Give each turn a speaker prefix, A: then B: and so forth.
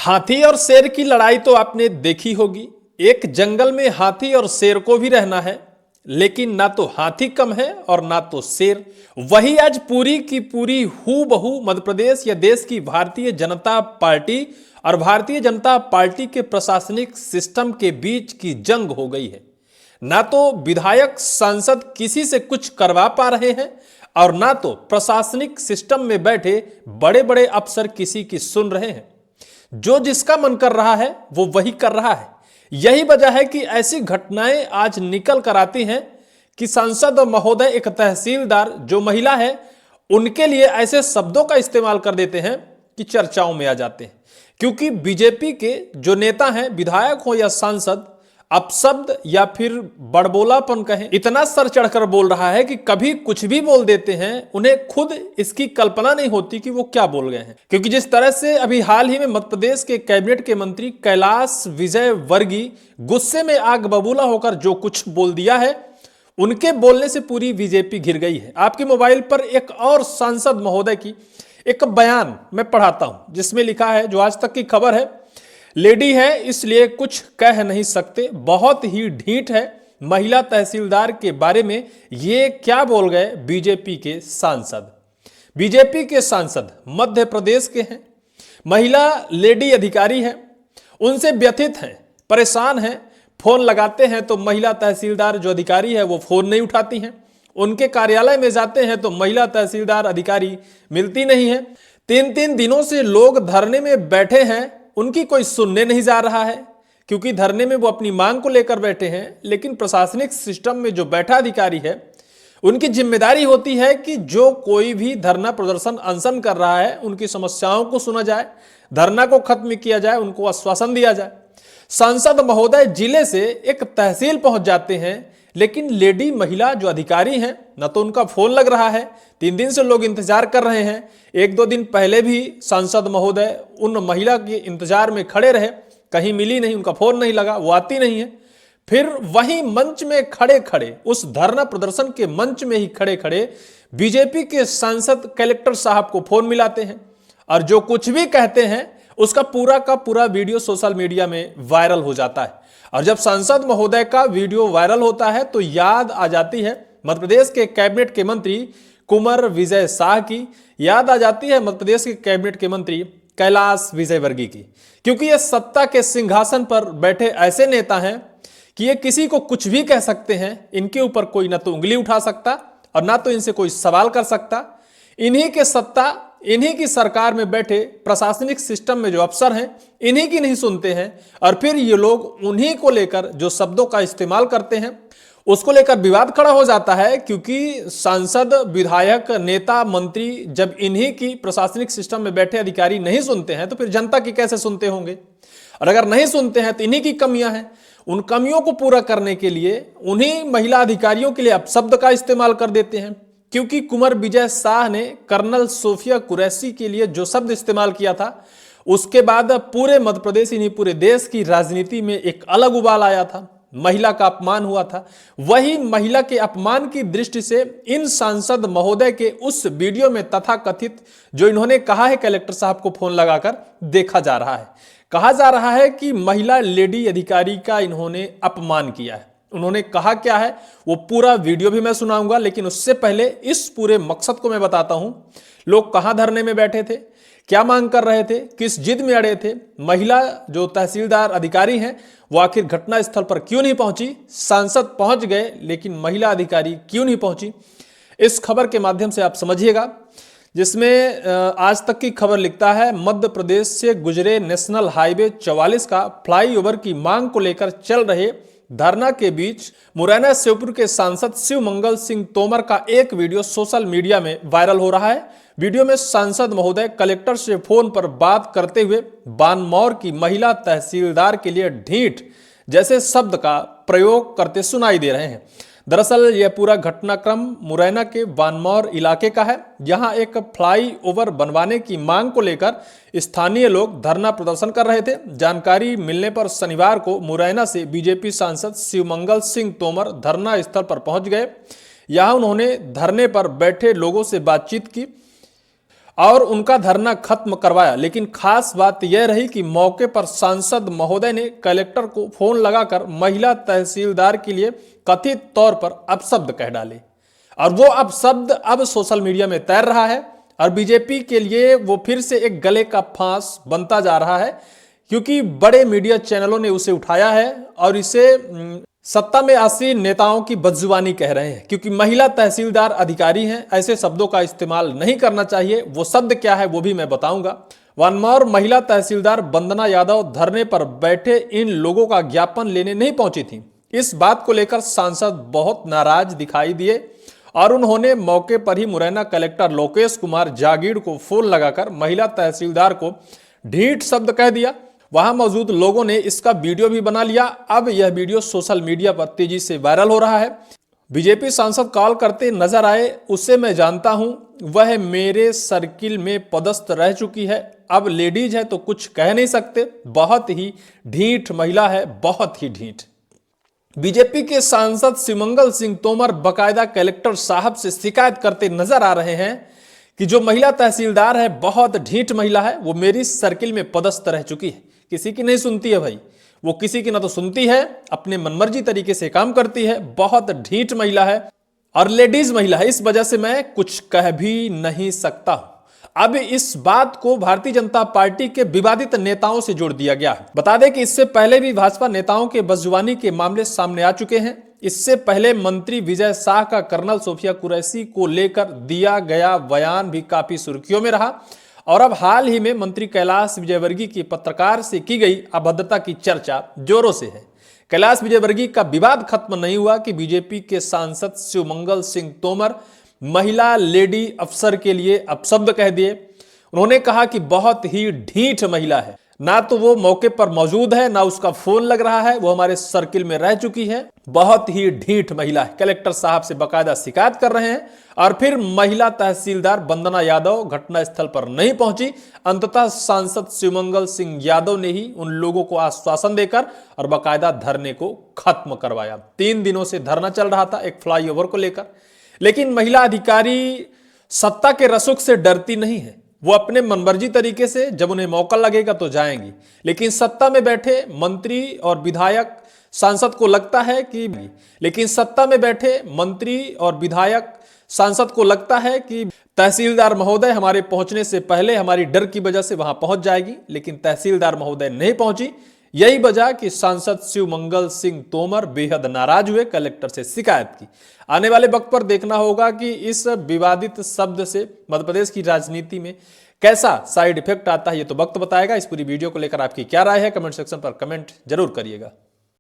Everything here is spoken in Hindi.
A: हाथी और शेर की लड़ाई तो आपने देखी होगी। एक जंगल में हाथी और शेर को भी रहना है, लेकिन ना तो हाथी कम है और ना तो शेर। वही आज पूरी की पूरी हूबहू मध्य प्रदेश या देश की भारतीय जनता पार्टी और भारतीय जनता पार्टी के प्रशासनिक सिस्टम के बीच की जंग हो गई है। ना तो विधायक सांसद किसी से कुछ करवा पा रहे हैं और ना तो प्रशासनिक सिस्टम में बैठे बड़े बड़े अफसर किसी की सुन रहे हैं। जो जिसका मन कर रहा है वो वही कर रहा है। यही वजह है कि ऐसी घटनाएं आज निकल कर आती हैं कि सांसद महोदय एक तहसीलदार जो महिला है उनके लिए ऐसे शब्दों का इस्तेमाल कर देते हैं कि चर्चाओं में आ जाते हैं। क्योंकि बीजेपी के जो नेता हैं, विधायक हो या सांसद, अपशब्द या फिर बड़बोलापन कहें, इतना सर चढ़कर बोल रहा है कि कभी कुछ भी बोल देते हैं। उन्हें खुद इसकी कल्पना नहीं होती कि वो क्या बोल गए हैं। क्योंकि जिस तरह से अभी हाल ही में मध्य प्रदेश के कैबिनेट के मंत्री कैलाश विजयवर्गीय गुस्से में आग बबूला होकर जो कुछ बोल दिया है, उनके बोलने से पूरी बीजेपी घिर गई है। आपके मोबाइल पर एक और सांसद महोदय की एक बयान मैं पढ़ाता हूं, जिसमें लिखा है, जो आज तक की खबर है, लेडी है इसलिए कुछ कह नहीं सकते, बहुत ही ढीठ है महिला तहसीलदार के बारे में। ये क्या बोल गए बीजेपी के सांसद। बीजेपी के सांसद मध्य प्रदेश के हैं, महिला लेडी अधिकारी हैं, उनसे व्यथित हैं, परेशान हैं। फोन लगाते हैं तो महिला तहसीलदार जो अधिकारी है वो फोन नहीं उठाती हैं। उनके कार्यालय में जाते हैं तो महिला तहसीलदार अधिकारी मिलती नहीं है। 3-3 दिनों से लोग धरने में बैठे हैं, उनकी कोई सुनने नहीं जा रहा है, क्योंकि धरने में वो अपनी मांग को लेकर बैठे हैं। लेकिन प्रशासनिक सिस्टम में जो बैठा अधिकारी है, उनकी जिम्मेदारी होती है कि जो कोई भी धरना प्रदर्शन अनशन कर रहा है उनकी समस्याओं को सुना जाए, धरना को खत्म किया जाए, उनको आश्वासन दिया जाए। सांसद महोदय जिले से एक तहसील पहुंच जाते हैं, लेकिन लेडी महिला जो अधिकारी हैं, न तो उनका फोन लग रहा है। 3 दिन से लोग इंतजार कर रहे हैं। 1-2 दिन पहले भी सांसद महोदय उन महिला के इंतजार में खड़े रहे, कहीं मिली नहीं, उनका फोन नहीं लगा, वो आती नहीं है। फिर वहीं मंच में खड़े खड़े, उस धरना प्रदर्शन के मंच में ही खड़े खड़े बीजेपी के सांसद कलेक्टर साहब को फोन मिलाते हैं और जो कुछ भी कहते हैं उसका पूरा का पूरा वीडियो सोशल मीडिया में वायरल हो जाता है। और जब सांसद महोदय का वीडियो वायरल होता है तो याद आ जाती है मध्य प्रदेश के कैबिनेट के मंत्री कुंवर विजय शाह की, याद आ जाती है मध्य प्रदेश के कैबिनेट के मंत्री कैलाश विजयवर्गीय की। क्योंकि ये सत्ता के सिंहासन पर बैठे ऐसे नेता हैं कि ये किसी को कुछ भी कह सकते हैं। इनके ऊपर कोई ना तो उंगली उठा सकता और ना तो इनसे कोई सवाल कर सकता। इन्हीं के सत्ता, इन्हीं की सरकार में बैठे प्रशासनिक सिस्टम में जो अफसर हैं, इन्हीं की नहीं सुनते हैं। और फिर ये लोग उन्हीं को लेकर जो शब्दों का इस्तेमाल करते हैं, उसको लेकर विवाद खड़ा हो जाता है। क्योंकि सांसद, विधायक, नेता, मंत्री जब इन्हीं की प्रशासनिक सिस्टम में बैठे अधिकारी नहीं सुनते हैं तो फिर जनता की कैसे सुनते होंगे। और अगर नहीं सुनते हैं तो इन्हीं की कमियां हैं। उन कमियों को पूरा करने के लिए उन्हीं महिला अधिकारियों के लिए अपशब्द का इस्तेमाल कर देते हैं। क्योंकि कुंवर विजय शाह ने कर्नल सोफिया कुरैशी के लिए जो शब्द इस्तेमाल किया था, उसके बाद पूरे मध्य प्रदेश, इन्हीं पूरे देश की राजनीति में एक अलग उबाल आया था। महिला का अपमान हुआ था। वही महिला के अपमान की दृष्टि से इन सांसद महोदय के उस वीडियो में तथाकथित जो इन्होंने कहा है कलेक्टर साहब को फोन लगाकर, देखा जा रहा है। कहा जा रहा है कि महिला लेडी अधिकारी का इन्होंने अपमान किया है। उन्होंने कहा क्या है वो पूरा वीडियो भी मैं सुनाऊंगा, लेकिन उससे पहले इस पूरे मकसद को मैं बताता हूं। लोग कहां धरने में बैठे थे, क्या मांग कर रहे थे, किस जिद में अड़े थे, महिला जो तहसीलदार अधिकारी हैं वो आखिर घटना स्थल पर क्यों नहीं पहुंची। सांसद पहुंच गए लेकिन महिला अधिकारी क्यों नहीं पहुंची, इस खबर के माध्यम से आप समझिएगा। जिसमें आज तक की खबर लिखता है, मध्य प्रदेश से गुजरे नेशनल हाईवे 44 का फ्लाईओवर की मांग को लेकर चल रहे धरना के बीच मुरैना शिवपुर के सांसद शिवमंगल सिंह तोमर का एक वीडियो सोशल मीडिया में वायरल हो रहा है। वीडियो में सांसद महोदय कलेक्टर से फोन पर बात करते हुए बानमौर की महिला तहसीलदार के लिए ढीठ जैसे शब्द का प्रयोग करते सुनाई दे रहे हैं। दरअसल यह पूरा घटनाक्रम मुरैना के बानमौर इलाके का है। यहां एक फ्लाईओवर बनवाने की मांग को लेकर स्थानीय लोग धरना प्रदर्शन कर रहे थे। जानकारी मिलने पर शनिवार को मुरैना से बीजेपी सांसद शिवमंगल सिंह तोमर धरना स्थल पर पहुंच गए। यहां उन्होंने धरने पर बैठे लोगों से बातचीत की और उनका धरना खत्म करवाया। लेकिन खास बात यह रही कि मौके पर सांसद महोदय ने कलेक्टर को फोन लगाकर महिला तहसीलदार के लिए कथित तौर पर अपशब्द कह डाले और वो अपशब्द अब सोशल मीडिया में तैर रहा है और बीजेपी के लिए वो फिर से एक गले का फांस बनता जा रहा है, क्योंकि बड़े मीडिया चैनलों ने उसे उठाया है और इसे सत्ता में आसीन नेताओं की बदजुबानी कह रहे हैं, क्योंकि महिला तहसीलदार अधिकारी हैं, ऐसे शब्दों का इस्तेमाल नहीं करना चाहिए। वो शब्द क्या है वो भी मैं बताऊंगा। वन मोर, महिला तहसीलदार वंदना यादव धरने पर बैठे इन लोगों का ज्ञापन लेने नहीं पहुंची थी। इस बात को लेकर सांसद बहुत नाराज दिखाई दिए और उन्होंने मौके पर ही मुरैना कलेक्टर लोकेश कुमार जागीर को फोन लगाकर महिला तहसीलदार को ढीठ शब्द कह दिया। वहां मौजूद लोगों ने इसका वीडियो भी बना लिया। अब यह वीडियो सोशल मीडिया पर तेजी से वायरल हो रहा है। बीजेपी सांसद कॉल करते नजर आए, उससे मैं जानता हूं, वह मेरे सर्किल में पदस्थ रह चुकी है, अब लेडीज है तो कुछ कह नहीं सकते। बहुत ही ढीठ महिला है, बहुत ही ढीठ। बीजेपी के सांसद शिवमंगल सिंह तोमर बकायदा कलेक्टर साहब से शिकायत करते नजर आ रहे हैं कि जो महिला तहसीलदार है बहुत ढीठ महिला है, वो मेरी सर्किल में पदस्थ रह चुकी है। किसी की नहीं सुनती है भाई, वो किसी की ना तो सुनती है, अपने मनमर्जी तरीके से काम करती है, बहुत ढीठ महिला है और लेडीज महिला है। इस वजह से मैं कुछ कह भी नहीं सकता। अब इस बात को भारतीय जनता पार्टी के विवादित नेताओं से जोड़ दिया गया है। बता दें कि इससे पहले भी भाजपा नेताओं के बदजुबानी के मामले सामने आ चुके हैं। इससे पहले मंत्री विजय शाह का कर्नल सोफिया कुरैशी को लेकर दिया गया बयान भी काफी सुर्खियों में रहा और अब हाल ही में मंत्री कैलाश विजयवर्गीय की पत्रकार से की गई अभद्रता की चर्चा जोरों से है। कैलाश विजयवर्गीय का विवाद खत्म नहीं हुआ कि बीजेपी के सांसद शिवमंगल सिंह तोमर महिला लेडी अफसर के लिए अपशब्द कह दिए। उन्होंने कहा कि बहुत ही ढीठ महिला है, ना तो वो मौके पर मौजूद है ना उसका फोन लग रहा है, वो हमारे सर्किल में रह चुकी है, बहुत ही ढीठ महिला है। कलेक्टर साहब से बकायदा शिकायत कर रहे हैं और फिर महिला तहसीलदार वंदना यादव घटनास्थल पर नहीं पहुंची। अंततः सांसद शिवमंगल सिंह यादव ने ही उन लोगों को आश्वासन देकर और बकायदा धरने को खत्म करवाया। 3 दिनों से धरना चल रहा था एक फ्लाईओवर को लेकर, लेकिन महिला अधिकारी सत्ता के रसूख से डरती नहीं है। वो अपने मनमर्जी तरीके से जब उन्हें मौका लगेगा तो जाएंगी, लेकिन सत्ता में बैठे मंत्री और विधायक सांसद को लगता है कि तहसीलदार महोदय हमारे पहुंचने से पहले हमारी डर की वजह से वहां पहुंच जाएगी, लेकिन तहसीलदार महोदय नहीं पहुंची। यही वजह कि सांसद शिवमंगल सिंह तोमर बेहद नाराज हुए, कलेक्टर से शिकायत की। आने वाले वक्त पर देखना होगा कि इस विवादित शब्द से मध्य प्रदेश की राजनीति में कैसा साइड इफेक्ट आता है, ये तो वक्त बताएगा। इस पूरी वीडियो को लेकर आपकी क्या राय है, कमेंट सेक्शन पर कमेंट जरूर करिएगा।